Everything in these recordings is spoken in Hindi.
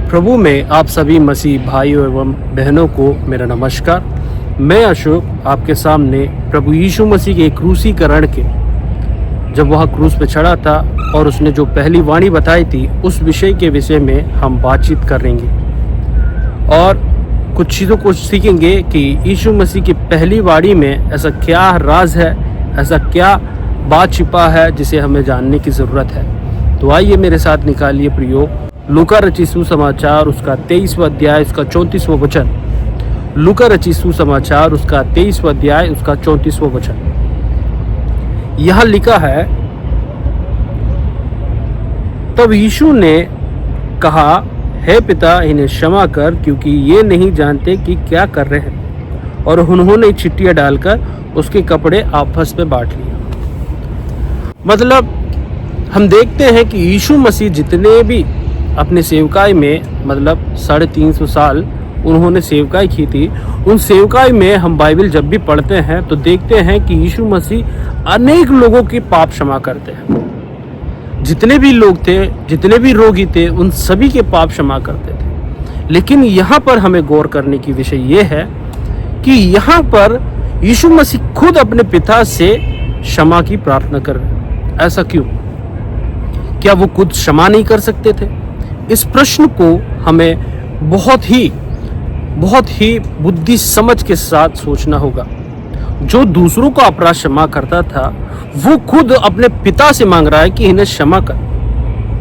प्रभु में आप सभी मसीह भाइयों एवं बहनों को मेरा नमस्कार। मैं अशोक आपके सामने प्रभु यीशु मसीह के क्रूसीकरण के, जब वह क्रूस पे चढ़ा था और उसने जो पहली वाणी बताई थी, उस विषय के विषय में हम बातचीत करेंगे और कुछ चीज़ों को सीखेंगे कि यीशु मसीह की पहली वाणी में ऐसा क्या राज है, ऐसा क्या बात छिपा है जिसे हमें जानने की ज़रूरत है। तो आइए मेरे साथ निकालिए प्रयोग लूका रचित सुसमाचार उसका 23वां अध्याय उसका 34वां वचन। लूका रचित सुसमाचार उसका 23वां अध्याय उसका 34वां वचन। यहाँ लिखा है, तब यीशु ने कहा, हे पिता, इन्हें क्षमा कर, क्योंकि ये नहीं जानते कि क्या कर रहे हैं। और उन्होंने चिट्ठियां डालकर उसके कपड़े आपस में बांट लिया। मतलब हम देखते हैं कि यीशु मसीह जितने भी अपने सेवकाई में, मतलब 350 साल उन्होंने सेवकाई की थी, उन सेवकाई में हम बाइबल जब भी पढ़ते हैं तो देखते हैं कि यीशु मसीह अनेक लोगों के पाप क्षमा करते हैं। जितने भी लोग थे, जितने भी रोगी थे, उन सभी के पाप क्षमा करते थे। लेकिन यहाँ पर हमें गौर करने की विषय ये है कि यहाँ पर यीशु मसीह खुद अपने पिता से क्षमा की प्रार्थना कर रहे हैं। ऐसा क्यों? क्या वो खुद क्षमा नहीं कर सकते थे? इस प्रश्न को हमें बहुत ही बुद्धि समझ के साथ सोचना होगा। जो दूसरों को अपराध क्षमा करता था, वो खुद अपने पिता से मांग रहा है कि इन्हें क्षमा कर,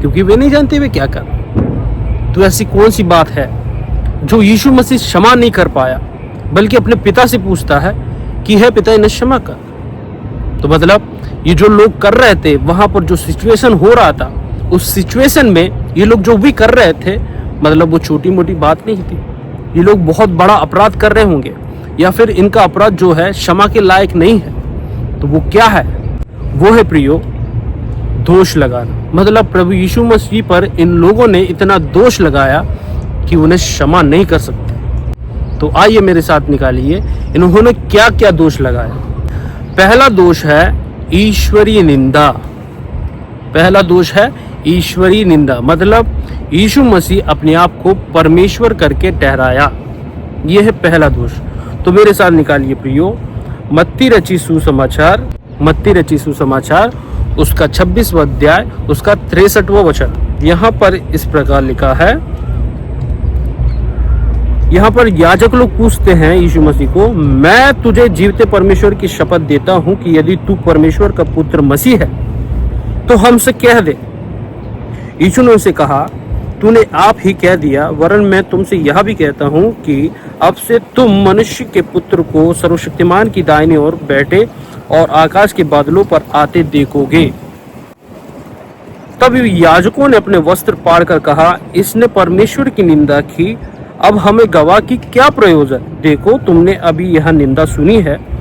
क्योंकि वे नहीं जानते वे क्या कर। तो ऐसी कौन सी बात है जो यीशु मसीह क्षमा नहीं कर पाया, बल्कि अपने पिता से पूछता है कि हे पिता, इन्हें क्षमा कर। तो मतलब ये जो लोग कर रहे थे, वहां पर जो सिचुएशन हो रहा था, उस सिचुएशन में ये लोग जो भी कर रहे थे, मतलब वो छोटी मोटी बात नहीं थी। ये लोग बहुत बड़ा अपराध कर रहे होंगे, या फिर इनका अपराध जो है क्षमा के लायक नहीं है। तो वो क्या है? वो है प्रियो, दोष लगाना। मतलब प्रभु यीशु मसीह पर इन लोगों ने इतना दोष लगाया कि उन्हें क्षमा नहीं कर सकते। तो आइए मेरे साथ निकालिए, इन्होंने क्या क्या दोष लगाया। पहला दोष है ईश्वरीय निंदा। पहला दोष है ईश्वरीय निंदा। मतलब यीशु मसीह अपने आप को परमेश्वर करके ठहराया। यह है पहला दोष। तो मेरे साथ निकालिए प्रियो, मत्ती रचित सुसमाचार उसका 26वां अध्याय उसका 63वां वचन। यहाँ पर इस प्रकार लिखा है, यहाँ पर याजक लोग पूछते हैं यीशु मसीह को, मैं तुझे जीवते परमेश्वर की शपथ देता हूं कि यदि तू परमेश्वर का पुत्र मसीह है तो हमसे कह दे। यीशु ने उनसे कहा, तूने आप ही कह दिया, वरन मैं तुमसे यह भी कहता हूं कि अब से तुम मनुष्य के पुत्र को सर्वशक्तिमान की दाहिनी ओर बैठे और आकाश के बादलों पर आते देखोगे। तब याजकों ने अपने वस्त्र फाड़ कर कहा, इसने परमेश्वर की निंदा की, अब हमें गवाह की क्या प्रयोजन? देखो, तुमने अभी यह निंदा सुनी है,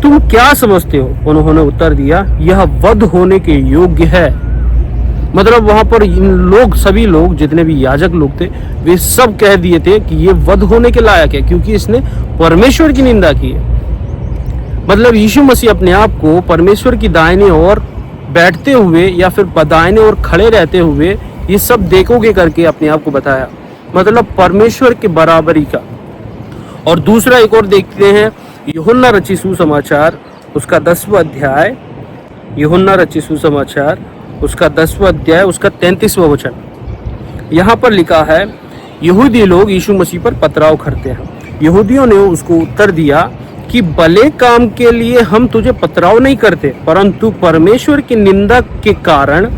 तुम क्या समझते हो? उन्होंने उत्तर दिया, यह वध होने के योग्य है। मतलब वहां पर इन लोग, सभी लोग, जितने भी याजक लोग थे, वे सब कह दिए थे कि ये वध होने के लायक है, क्योंकि इसने परमेश्वर की निंदा की है। मतलब यीशु मसीह अपने आप को परमेश्वर की दाहिनी ओर बैठते हुए या फिर दाहिने ओर खड़े रहते हुए ये सब देखोगे करके अपने आप को बताया। मतलब परमेश्वर के बराबरी का। और दूसरा एक और देखते हैं, यूहन्ना रचित सुसमाचार उसका 10वां अध्याय, यूहन्ना रचित सुसमाचार उसका 10वां अध्याय उसका 33वां वचन। यहाँ पर लिखा है, यहूदी लोग यीशु मसीह पर पथराव करते हैं। यहूदियों ने उसको उत्तर दिया कि भले काम के लिए हम तुझे पथराव नहीं करते, परंतु परमेश्वर की निंदा के कारण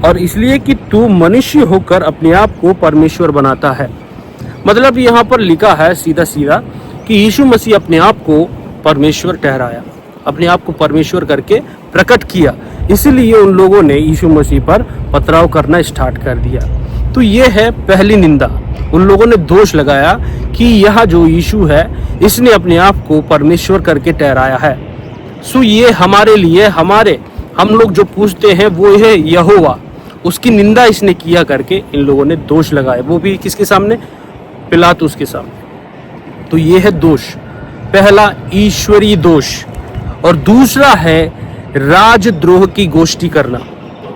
और इसलिए कि तू मनुष्य होकर अपने आप को परमेश्वर बनाता है। मतलब यहाँ पर लिखा है सीधा सीधा कि यीशु मसीह अपने आप को परमेश्वर ठहराया, अपने आप को परमेश्वर करके प्रकट किया। इसलिए उन लोगों ने यीशु मसीह पर पथराव करना स्टार्ट कर दिया। तो ये है पहली निंदा। उन लोगों ने दोष लगाया कि यह जो यीशु है, इसने अपने आप को परमेश्वर करके ठहराया है। सो ये हमारे लिए, हम लोग जो पूछते हैं वो है यहोवा, उसकी निंदा इसने किया करके इन लोगों ने दोष लगाए, वो भी किसके सामने? पिलातुस के सामने। तो ये है दोष, पहला ईश्वरीय दोष। और दूसरा है राजद्रोह की गोष्ठी करना।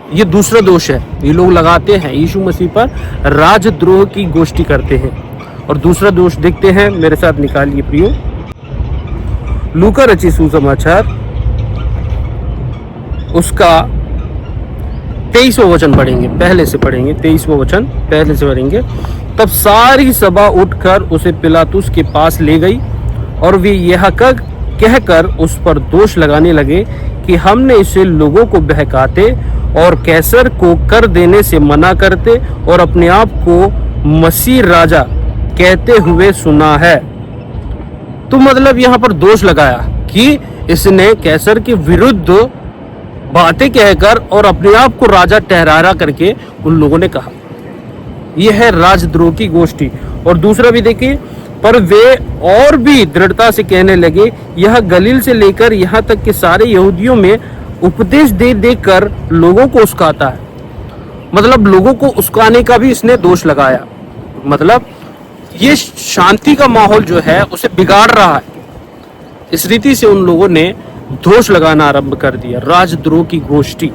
ये दूसरा दोष है। ये लोग लगाते हैं यीशु मसीह पर राजद्रोह की गोष्ठी करते हैं। और दूसरा दोष देखते हैं, मेरे साथ निकालिए प्रियो, लूका रचित सुसमाचार उसका 23वां वचन पढ़ेंगे, पहले से पढ़ेंगे, 23वां वचन पहले से पढ़ेंगे। तब सारी सभा उठकर उसे पिलातुस के पास ले गई और वे यह कहकर उस पर दोष लगाने लगे कि हमने इसे लोगों को बहकाते और कैसर को कर देने से मना करते और अपने आप को मसीह राजा कहते हुए सुना है। तो मतलब यहाँ पर दोष लगाया कि इसने कैसर के विरुद्ध बातें कहकर और अपने आप को राजा ठहरा करके उन लोगों ने कहा। यह है राजद्रोह की गोष्ठी। और दूसरा भी देखिए, पर वे और भी दृढ़ता से कहने लगे, यह गलील से लेकर यहाँ तक कि सारे यहूदियों में उपदेश दे देकर लोगों को उस्काता है। मतलब लोगों को उस्काने का भी इसने दोष लगाया। मतलब ये शांति का माहौल जो है उसे बिगाड़ रहा है। इस रीति से उन लोगों ने दोष लगाना आरंभ कर दिया, राजद्रोह की गोष्ठी।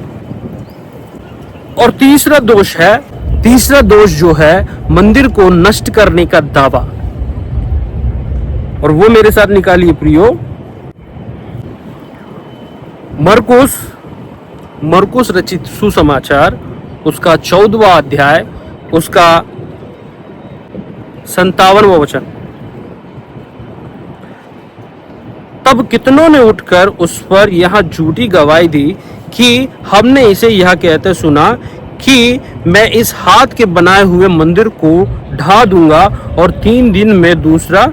और तीसरा दोष जो है मंदिर को नष्ट करने का दावा। और वो मेरे साथ निकालिए प्रियो, मरकुस रचित सुसमाचार उसका 14वां अध्याय उसका 57वां वचन। तब कितनों ने उठकर उस पर यह झूठी गवाही दी कि हमने इसे यह कहते सुना कि मैं इस हाथ के बनाए हुए मंदिर को ढा दूंगा और 3 दिन में दूसरा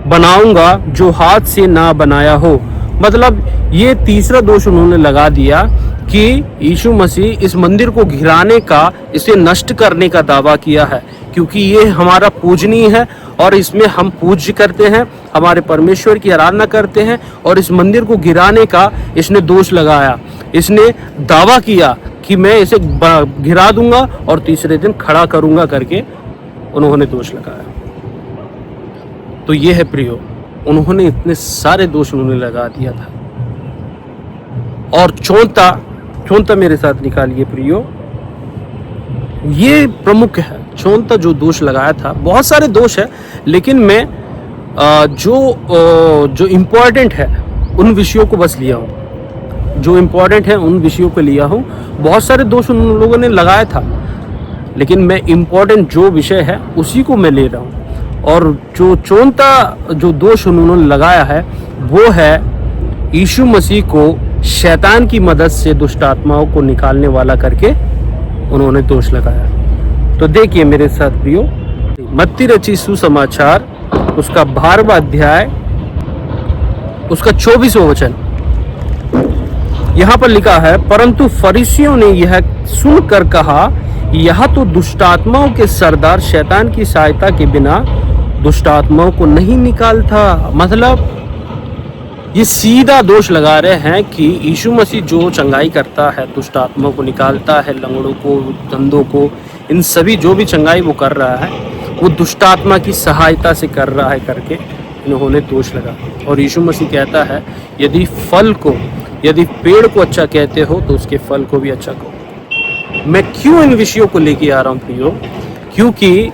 बनाऊंगा जो हाथ से ना बनाया हो। मतलब ये तीसरा दोष उन्होंने लगा दिया कि यीशु मसीह इस मंदिर को घिराने का, इसे नष्ट करने का दावा किया है, क्योंकि ये हमारा पूजनीय है और इसमें हम पूज्य करते हैं, हमारे परमेश्वर की आराधना करते हैं। और इस मंदिर को गिराने का इसने दोष लगाया। इसने दावा किया कि मैं इसे गिरा दूंगा और तीसरे दिन खड़ा करूंगा करके उन्होंने दोष लगाया। तो ये है प्रियो, उन्होंने इतने सारे दोष उन्होंने लगा दिया था। और चौथा मेरे साथ निकालिए प्रियो, ये प्रमुख है। चौथा जो दोष लगाया था, बहुत सारे दोष है, लेकिन मैं जो इम्पोर्टेंट है उन विषयों को बस लिया हूँ। जो इम्पोर्टेंट है उन विषयों को लिया हूँ। बहुत सारे दोष उन लोगों ने लगाया था, लेकिन मैं इम्पोर्टेंट जो विषय है उसी को मैं ले रहा हूँ। और जो चौथा जो दोष उन्होंने लगाया है वो है यीशु मसीह को शैतान की मदद से दुष्ट आत्माओं को निकालने वाला करके उन्होंने दोष लगाया। तो देखिए मेरे साथ प्रियो, मत्ती रचित सुसमाचार उसका 12वां अध्याय उसका 24वां वचन। यहाँ पर लिखा है, परंतु फरीसियों ने यह सुनकर कहा, यह तो दुष्टात्माओं के सरदार शैतान की सहायता के बिना दुष्टात्माओं को नहीं निकालता। मतलब ये सीधा दोष लगा रहे हैं कि यीशु मसीह जो चंगाई करता है, दुष्ट आत्माओं को निकालता है, लंगड़ों को, धंधों को, इन सभी जो भी चंगाई वो कर रहा है वो दुष्ट आत्मा की सहायता से कर रहा है करके इन्होंने दोष लगा। और यीशु मसीह कहता है, यदि पेड़ को अच्छा कहते हो तो उसके फल को भी अच्छा कहो। मैं क्यों इन विषयों को लेके आ रहा हूँ प्रियो? क्योंकि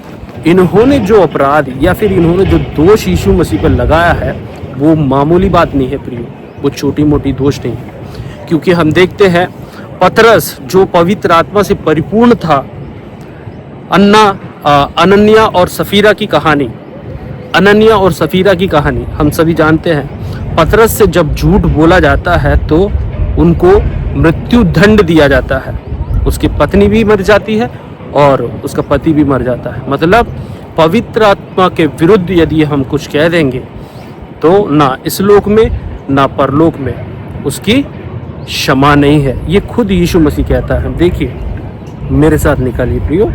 इन्होंने जो अपराध या फिर इन्होंने जो दोष यीशु मसीह पर लगाया है वो मामूली बात नहीं है प्रियो, वो छोटी मोटी दोष नहीं है। क्योंकि हम देखते हैं पतरस जो पवित्र आत्मा से परिपूर्ण था, अनन्या और सफीरा की कहानी हम सभी जानते हैं। पतरस से जब झूठ बोला जाता है तो उनको मृत्यु दंड दिया जाता है। उसकी पत्नी भी मर जाती है और उसका पति भी मर जाता है। मतलब पवित्र आत्मा के विरुद्ध यदि हम कुछ कह देंगे तो ना इस लोक में ना परलोक में उसकी क्षमा नहीं है। ये खुद यीशु मसीह कहता है। देखिए मेरे साथ निकालिए प्रियो,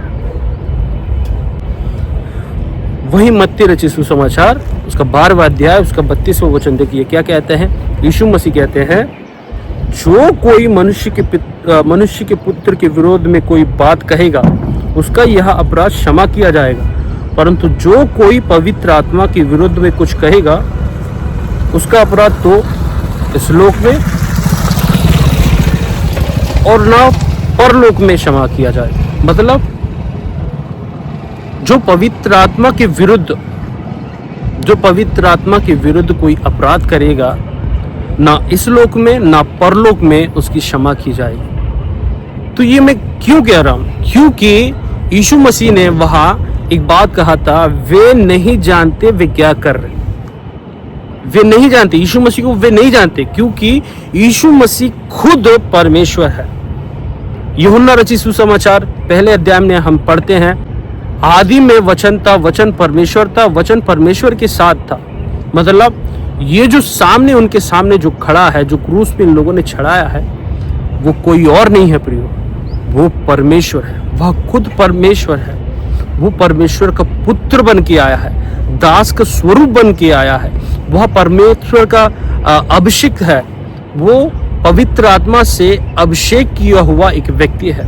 वही मत्ती रचित सुसमाचार उसका 12वां अध्याय उसका 32वां वचन देखिए क्या कहते हैं। यीशु मसीह कहते हैं, जो कोई मनुष्य के पुत्र के विरोध में कोई बात कहेगा उसका यह अपराध क्षमा किया जाएगा, परंतु जो कोई पवित्र आत्मा के विरुद्ध में कुछ कहेगा उसका अपराध तो इस लोक में और ना परलोक में क्षमा किया जाए। मतलब जो पवित्र आत्मा के विरुद्ध कोई अपराध करेगा, ना इस लोक में ना परलोक में उसकी क्षमा की जाएगी। तो ये मैं क्यों कह रहा हूं? क्योंकि यीशु मसीह ने वहां एक बात कहा था, वे नहीं जानते वे क्या कर रहे। वे नहीं जानते, यीशु मसीह को वे नहीं जानते, क्योंकि यीशु मसीह खुद परमेश्वर है। यूहन्ना रचित सुसमाचार पहले अध्याय में हम पढ़ते हैं, आदि में वचन था, वचन परमेश्वर था, वचन परमेश्वर के साथ था। मतलब ये जो सामने उनके सामने जो खड़ा है, जो क्रूस पे इन लोगों ने चढ़ाया है, वो कोई और नहीं है प्रियो, वो परमेश्वर है। वह खुद परमेश्वर है। वो परमेश्वर का पुत्र बन के आया है, दास का स्वरूप बन के आया है। वह परमेश्वर का अभिषेक है। वो पवित्र आत्मा से अभिषेक किया हुआ एक व्यक्ति है।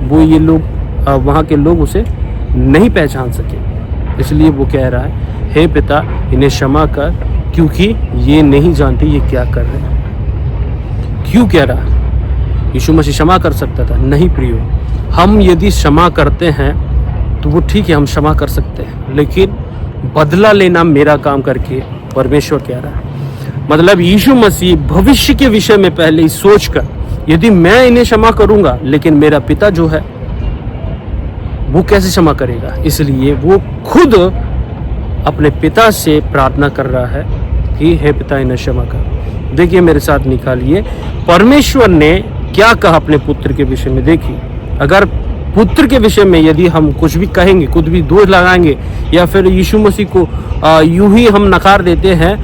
वो ये लोग वहाँ के लोग उसे नहीं पहचान सके, इसलिए वो कह रहा है, हे पिता इन्हें क्षमा कर, क्योंकि ये नहीं जानते ये क्या कर रहे हैं। क्यों कह रहा है? यीशु मसीह क्षमा कर सकता था? नहीं प्रियो, हम यदि क्षमा करते हैं तो वो ठीक है, हम क्षमा कर सकते हैं, लेकिन बदला लेना मेरा काम करके परमेश्वर कह रहा है। मतलब यीशु मसीह भविष्य के विषय में पहले ही सोचकर, यदि मैं इन्हें क्षमा करूंगा, लेकिन मेरा पिता जो है वो कैसे क्षमा करेगा, इसलिए वो खुद अपने पिता से प्रार्थना कर रहा है कि हे पिता इन्हें क्षमा कर। देखिए मेरे साथ निकालिए, परमेश्वर ने क्या कहा अपने पुत्र के विषय में। देखिए, अगर पुत्र के विषय में यदि हम कुछ भी कहेंगे, कुछ भी दोष लगाएंगे, या फिर यीशु मसीह को यूं ही हम नकार देते हैं,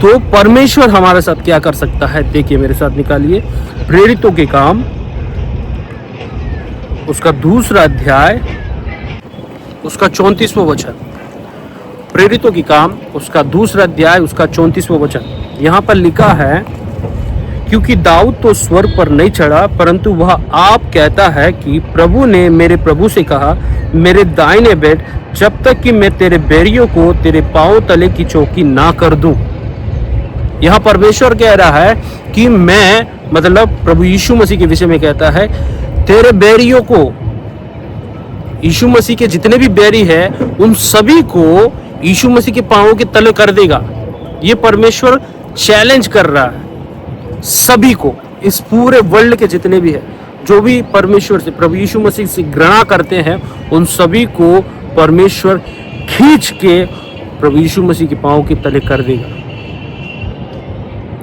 तो परमेश्वर हमारे साथ क्या कर सकता है। देखिए मेरे साथ निकालिए, प्रेरितों के काम उसका 2 अध्याय उसका 34वां वचन। प्रेरितों की काम उसका 2 अध्याय उसका 34वां वचन। यहाँ पर लिखा है, क्योंकि दाऊद तो स्वर्ग पर नहीं चढ़ा, परंतु वह आप कहता है कि प्रभु ने मेरे प्रभु से कहा, मेरे दाहिने बैठ, जब तक कि मैं तेरे बैरियों को तेरे पांव तले की चौकी ना कर दूं। यहाँ परमेश्वर कह रहा है कि मैं, मतलब प्रभु यीशु मसीह के विषय में कहता है, तेरे बैरियों को, यीशु मसीह के जितने भी बैरी है उन सभी को यीशु मसीह के पांवों के तले कर देगा। ये परमेश्वर चैलेंज कर रहा है सभी को, इस पूरे वर्ल्ड के जितने भी है, जो भी परमेश्वर से, प्रभु यीशु मसीह से घृणा करते हैं, उन सभी को परमेश्वर खींच के प्रभु यीशु मसीह के पांवों के तले कर देगा।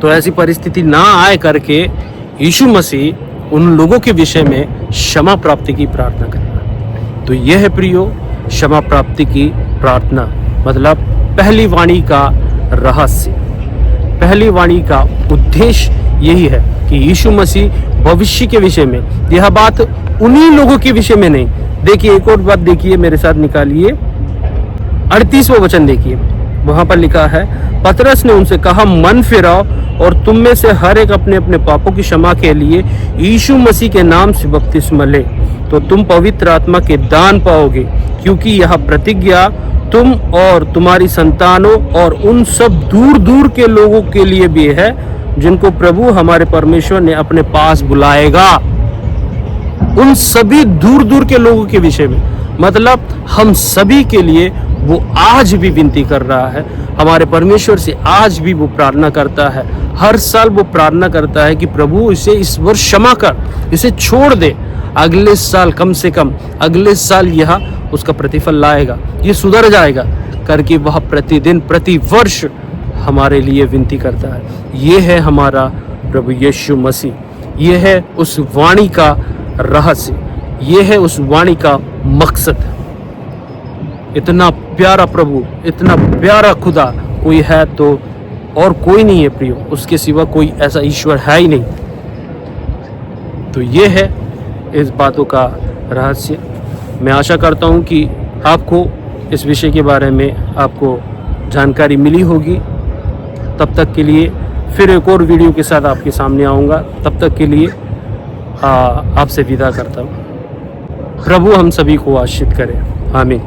तो ऐसी परिस्थिति ना आए करके यीशु मसीह उन लोगों के विषय में क्षमा प्राप्ति की प्रार्थना करना। तो यह है प्रियो क्षमा प्राप्ति की प्रार्थना, मतलब पहली वाणी का रहस्य, पहली वाणी का उद्देश्य यही है कि यीशु मसीह भविष्य के विषय में, यह बात उन्हीं लोगों के विषय में नहीं। देखिए एक और बात देखिए मेरे साथ निकालिए, 38वां वचन देखिए, वहां पर लिखा है, पतरस ने उनसे कहा, मन फिराओ और तुम में से हर एक अपने अपने पापों की क्षमा के लिए यीशु मसीह के नाम से बपतिस्मा ले, तो तुम पवित्र आत्मा के दान पाओगे, क्योंकि यह प्रतिज्ञा तुम और तुम्हारी संतानों और उन सब दूर दूर के लोगों के लिए भी है, जिनको प्रभु हमारे परमेश्वर ने अपने पास बुलाएगा। उन सभी दूर दूर के लोगों के विषय में, मतलब हम सभी के लिए वो आज भी विनती कर रहा है। हमारे परमेश्वर से आज भी वो प्रार्थना करता है, हर साल वो प्रार्थना करता है कि प्रभु इसे इस वर्ष क्षमा कर, इसे छोड़ दे, अगले साल कम से कम अगले साल यह उसका प्रतिफल लाएगा, ये सुधर जाएगा करके वह प्रतिदिन प्रति वर्ष हमारे लिए विनती करता है। ये है हमारा प्रभु यीशु मसीह, ये है उस वाणी का रहस्य, ये है उस वाणी का मकसद। इतना प्यारा प्रभु, इतना प्यारा खुदा कोई है तो और कोई नहीं है प्रियो, उसके सिवा कोई ऐसा ईश्वर है ही नहीं। तो ये है इस बातों का रहस्य। मैं आशा करता हूँ कि आपको इस विषय के बारे में आपको जानकारी मिली होगी। तब तक के लिए फिर एक और वीडियो के साथ आपके सामने आऊँगा। तब तक के लिए आपसे विदा करता हूँ। प्रभु हम सभी को आशीष करे। आमीन।